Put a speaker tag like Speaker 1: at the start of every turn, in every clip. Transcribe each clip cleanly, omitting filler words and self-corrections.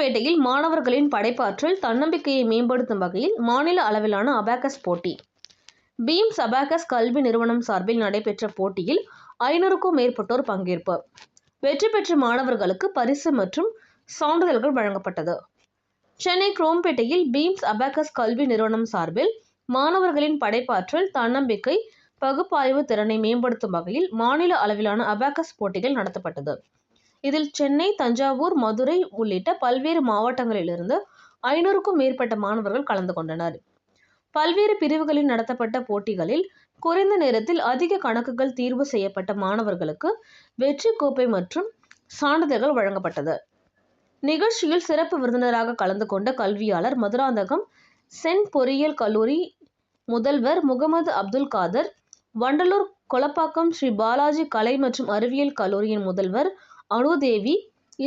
Speaker 1: குரோம்பேட்டையில் மாணவர்களின் படைப்பாற்றல் தன்னம்பிக்கையை மேம்படுத்தும் வகையில் மாநில அளவிலான அபாக்கஸ் போட்டி. பீம்ஸ் அபாக்கஸ் கல்வி நிறுவனம் சார்பில் நடைபெற்ற போட்டியில் 500க்கும் மேற்பட்டோர் பங்கேற்பு. வெற்றி பெற்ற மாணவர்களுக்கு பரிசு மற்றும் சான்றிதழ்கள் வழங்கப்பட்டது. சென்னை குரோம்பேட்டையில் பீம்ஸ் அபாக்கஸ் கல்வி நிறுவனம் சார்பில் மாணவர்களின் படைப்பாற்றல் தன்னம்பிக்கை பகுப்பாய்வு திறனை மேம்படுத்தும் வகையில் மாநில அளவிலான அபாக்கஸ் போட்டிகள் நடத்தப்பட்டது. இதில் சென்னை, தஞ்சாவூர், மதுரை உள்ளிட்ட பல்வேறு மாவட்டங்களிலிருந்து 500க்கும் மேற்பட்ட மாணவர்கள் கலந்து கொண்டனர். பல்வேறு பிரிவுகளில் நடத்தப்பட்ட போட்டிகளில் குறைந்த நேரத்தில் அதிக கணக்குகள் தீர்வு செய்யப்பட்ட மாணவர்களுக்கு வெற்றி கோப்பை மற்றும் சான்றிதழ்கள் வழங்கப்பட்டது. நிகழ்ச்சியில் சிறப்பு விருந்தினராக கலந்து கொண்ட கல்வியாளர், மதுராந்தகம் சென்ட் பொறியியல் கல்லூரி முதல்வர் முகமது அப்துல் காதர், வண்டலூர் கொளப்பாக்கம் ஸ்ரீ பாலாஜி கலை மற்றும் அறிவியல் கல்லூரியின் முதல்வர் அனுதேவி,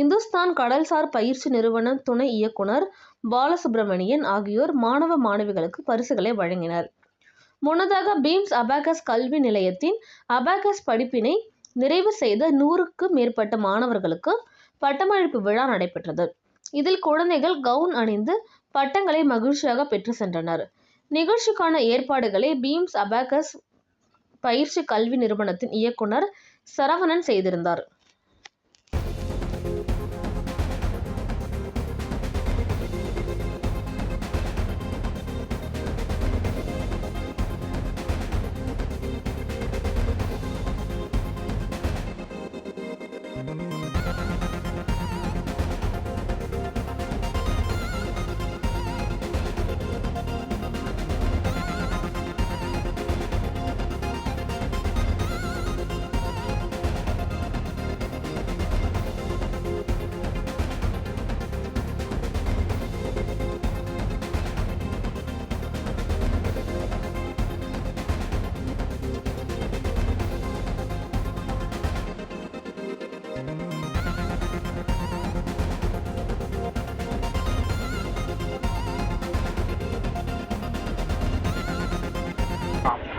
Speaker 1: இந்துஸ்தான் கடல்சார் பயிற்சி நிறுவன துணை இயக்குனர் பாலசுப்ரமணியன் ஆகியோர் மாணவ மாணவிகளுக்கு பரிசுகளை வழங்கினர். முன்னதாக பீம்ஸ் அபாக்கஸ் கல்வி நிலையத்தின் அபாக்கஸ் படிப்பினை நிறைவு செய்த 100க்கும் மேற்பட்ட மாணவர்களுக்கு பட்டமளிப்பு விழா நடைபெற்றது. இதில் குழந்தைகள் கவுன் அணிந்து பட்டங்களை மகிழ்ச்சியாக பெற்று சென்றனர். நிகழ்ச்சிக்கான ஏற்பாடுகளை பீம்ஸ் அபாக்கஸ் பயிற்சி கல்வி நிறுவனத்தின் இயக்குனர் சரவணன் செய்திருந்தார்.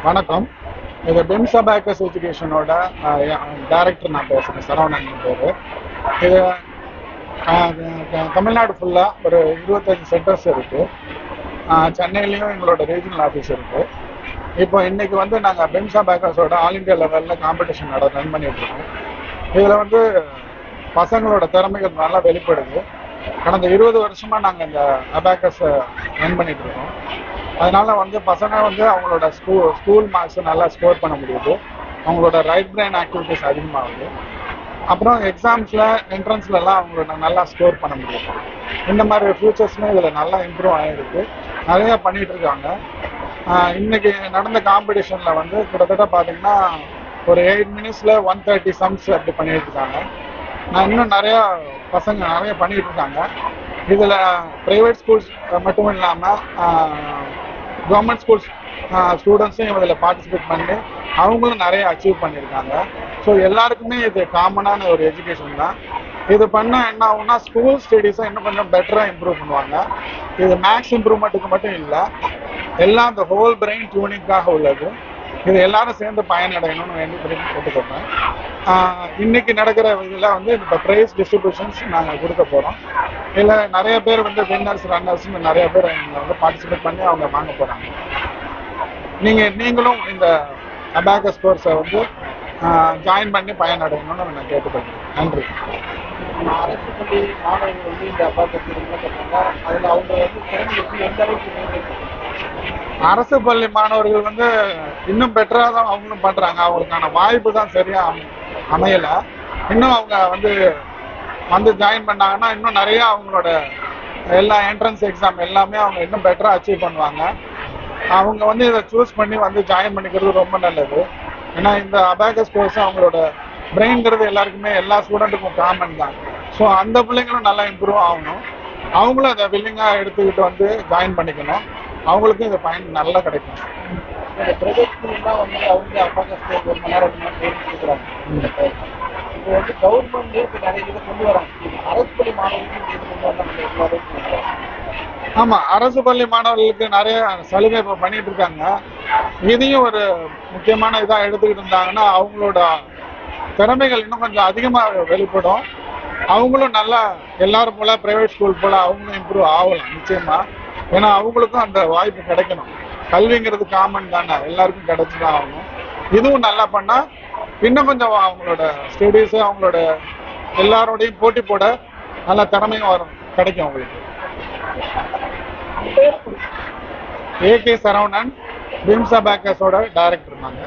Speaker 2: வணக்கம். இது பீம்ஸ் அபாக்கஸ் எஜுகேஷனோட டைரக்டர் நான் பேசுகிறேன், சரவணன் பேர். இது தமிழ்நாடு ஃபுல்லாக ஒரு 25 சென்டர்ஸ் இருக்குது. சென்னையிலையும் எங்களோட ரீஜனல் ஆஃபீஸ் இருக்குது. இப்போ இன்றைக்கி வந்து நாங்கள் பீம்ஸ் அபாக்கஸோட ஆல் இண்டியா லெவலில் காம்படிஷன் ரன் பண்ணிகிட்ருக்கோம். இதில் வந்து பசங்களோட திறமைகள் நல்லா வெளிப்படுது. கடந்த 20 வருஷமாக நாங்கள் இந்த அபாக்கஸை ரன் பண்ணிகிட்ருக்கோம். அதனால வந்து பசங்க வந்து அவங்களோட ஸ்கூல் மார்க்ஸை நல்லா ஸ்கோர் பண்ண முடியுது. அவங்களோட ரைட் பிரெயின் ஆக்டிவிட்டிஸ் அதிகமாகுது. அப்புறம் எக்ஸாம்ஸில் என்ட்ரன்ஸ்லலாம் அவங்களோட நல்லா ஸ்கோர் பண்ண முடியும். இந்த மாதிரி ஃபியூச்சர்ஸுமே இதில் நல்லா இம்ப்ரூவ் ஆகிருக்கு. நிறையா பண்ணிகிட்டு இருக்காங்க. இன்றைக்கி நடந்த காம்படிஷனில் வந்து கிட்டத்தட்ட பார்த்திங்கன்னா ஒரு 8 மினிட்ஸில் 130 சம்ஸ் அப்படி பண்ணிகிட்டு இருக்காங்க. இன்னும் நிறையா பசங்க நிறைய பண்ணிகிட்டு இருக்காங்க. இதில் ப்ரைவேட் ஸ்கூல்ஸ் மட்டும் இல்லாமல் கவர்மெண்ட் ஸ்கூல்ஸ் ஸ்டூடெண்ட்ஸும் இதில் பார்ட்டிசிபேட் பண்ணி அவங்களும் நிறைய அச்சீவ் பண்ணியிருக்காங்க. ஸோ எல்லாருக்குமே இது காமனான ஒரு எஜுகேஷன் தான். இது பண்ணால் என்ன ஆகும்னா ஸ்கூல் ஸ்டடீஸை இன்னும் கொஞ்சம் பெட்டராக இம்ப்ரூவ் பண்ணுவாங்க. இது மேக்ஸ் இம்ப்ரூவ்மெண்ட்டுக்கு மட்டும் இல்லை, எல்லாம் இந்த ஹோல் பிரெயின் டியூனிங்காக உள்ளது. இது எல்லாரும் சேர்ந்து பயனடையணும்னு வேண்டி கேட்டுக்கோங்க. இன்னைக்கு நடக்கிற இதில் வந்து இப்போ ப்ரைஸ் டிஸ்ட்ரிபியூஷன்ஸ் நாங்கள் கொடுக்க போகிறோம். இதில் நிறைய பேர் வந்து வின்னர்ஸ், ரன்னர்ஸ்னு நிறைய பேர் இங்கே வந்து பார்ட்டிசிபேட் பண்ணி அவங்க வாங்க போகிறாங்க. நீங்களும் இந்த அபாக்கஸ் கோர்ஸை வந்து ஜாயின் பண்ணி பயனடையணும்னு நான் கேட்டுக்கொள்கிறேன். நன்றி.
Speaker 3: அரசு பள்ளி மாணவர்கள் வந்து இந்த அபாக்கஸ் அதில் அவங்க வந்து எந்த அளவுக்கு
Speaker 2: அரசு பள்ளி மாணவர்கள் வந்து இன்னும் பெட்டராக தான் அவங்களும் பண்ணுறாங்க. அவங்களுக்கான வாய்ப்பு தான் சரியாக அமையலை. இன்னும் அவங்க வந்து ஜாயின் பண்ணாங்கன்னா இன்னும் நிறையா அவங்களோட எல்லா என்ட்ரன்ஸ் எக்ஸாம் எல்லாமே அவங்க இன்னும் பெட்டராக அச்சீவ் பண்ணுவாங்க. அவங்க வந்து இதை சூஸ் பண்ணி வந்து ஜாயின் பண்ணிக்கிறது ரொம்ப நல்லது. ஏன்னா இந்த அபாக்கஸ் கோர்ஸ் அவங்களோட பிரெயின்ங்கிறது எல்லாருக்குமே எல்லா ஸ்டூடெண்ட்டுக்கும் காமன் தான். ஸோ அந்த பிள்ளைங்களும் நல்லா இம்ப்ரூவ் ஆகணும். அவங்களும் அதை வில்லிங்காக எடுத்துக்கிட்டு வந்து ஜாயின் பண்ணிக்கணும். அவங்களுக்கும் இந்த பயன் நல்லா கிடைக்கும்.
Speaker 3: பிரைவேட் ஸ்கூல்லாம் வந்து அவங்க அபாக்கஸ் 1 மணி நேரம் கொடுக்குறாங்க. இப்போ வந்து கவர்மெண்ட் இப்போ நிறைய இதை கொண்டு வராங்க. அரசு பள்ளி மாணவர்களுக்கு
Speaker 2: ஆமாம், அரசு பள்ளி மாணவர்களுக்கு நிறைய சலுகை இப்போ பண்ணிட்டு இருக்காங்க. இதையும் ஒரு முக்கியமான இதாக எடுத்துக்கிட்டு இருந்தாங்கன்னா அவங்களோட திறமைகள் இன்னும் கொஞ்சம் அதிகமாக வெளிப்படும். அவங்களும் நல்லா எல்லாரும் போல பிரைவேட் ஸ்கூல் போல அவங்களும் இம்ப்ரூவ் ஆகலாம் நிச்சயமா. ஏன்னா அவங்களுக்கும் அந்த வாய்ப்பு கிடைக்கணும். கல்விங்கிறது காமன் தானே, எல்லாருக்கும் கிடைச்சுதான் ஆகணும். இதுவும் நல்லா பண்ணா இன்னும் கொஞ்சம் அவங்களோட ஸ்டடீஸ் அவங்களோட எல்லாரோடையும் போட்டி போட நல்ல திறமையும் வரும் கிடைக்கும் அவங்களுக்கு. ஏகே சரவணன், பிம்ஸ் அபாக்கஸோட டைரக்டர் நாங்க.